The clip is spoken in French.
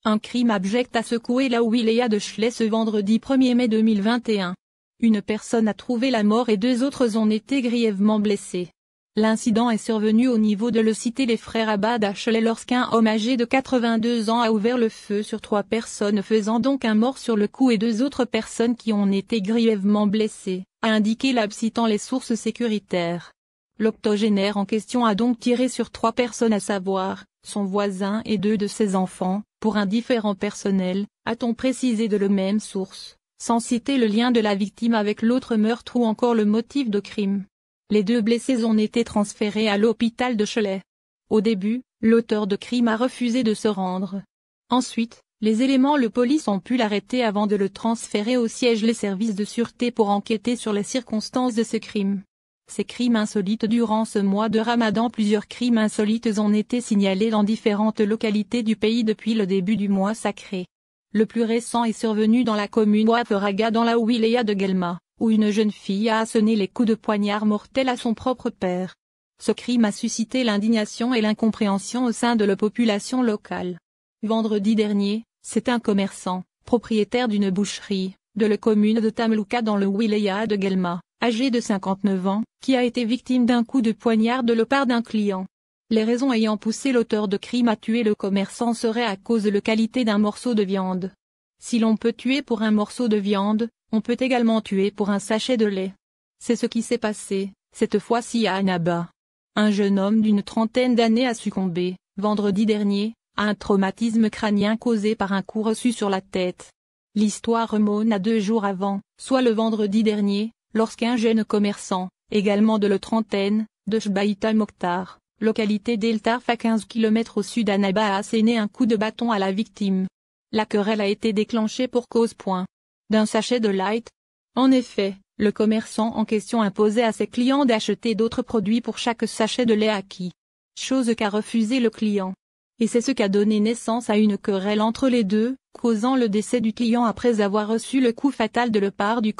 Un crime abject a secoué la wilaya de Chleix ce vendredi 1er mai 2021. Une personne a trouvé la mort et 2 autres ont été grièvement blessés. L'incident est survenu au niveau de la cité Les Frères Abad à Chleix lorsqu'un homme âgé de 82 ans a ouvert le feu sur 3 personnes faisant donc un mort sur le coup et 2 autres personnes qui ont été grièvement blessées, a indiqué l'AB citant les sources sécuritaires. L'octogénaire en question a donc tiré sur 3 personnes à savoir, son voisin et 2 de ses enfants, pour un différend personnel, a-t-on précisé de la même source, sans citer le lien de la victime avec l'autre meurtre ou encore le motif de crime. Les 2 blessés ont été transférés à l'hôpital de Chleix. Au début, l'auteur de crime a refusé de se rendre. Ensuite, les éléments de police ont pu l'arrêter avant de le transférer au siège les services de sûreté pour enquêter sur les circonstances de ce crime. Ces crimes insolites durant ce mois de Ramadan. Plusieurs crimes insolites ont été signalés dans différentes localités du pays depuis le début du mois sacré. Le plus récent est survenu dans la commune Ouattaraga dans la wilaya de Guelma, où une jeune fille a asséné les coups de poignard mortels à son propre père. Ce crime a suscité l'indignation et l'incompréhension au sein de la population locale. Vendredi dernier, c'est un commerçant, propriétaire d'une boucherie, de la commune de Tamlouka dans le wilaya de Guelma, âgé de 59 ans, qui a été victime d'un coup de poignard de la part d'un client. Les raisons ayant poussé l'auteur de crime à tuer le commerçant seraient à cause de la qualité d'un morceau de viande. Si l'on peut tuer pour un morceau de viande, on peut également tuer pour un sachet de lait. C'est ce qui s'est passé, cette fois-ci à Annaba. Un jeune homme d'une trentaine d'années a succombé, vendredi dernier, à un traumatisme crânien causé par un coup reçu sur la tête. L'histoire remonte à 2 jours avant, soit le vendredi dernier, lorsqu'un jeune commerçant, également de la trentaine, de Chbaïta Mokhtar, localité d'Eltarf à 15 km au sud d'Annaba a asséné un coup de bâton à la victime. La querelle a été déclenchée pour cause d'un sachet de light. En effet, le commerçant en question imposait à ses clients d'acheter d'autres produits pour chaque sachet de lait acquis. Chose qu'a refusé le client. Et c'est ce qui a donné naissance à une querelle entre les deux, causant le décès du client après avoir reçu le coup fatal de la part du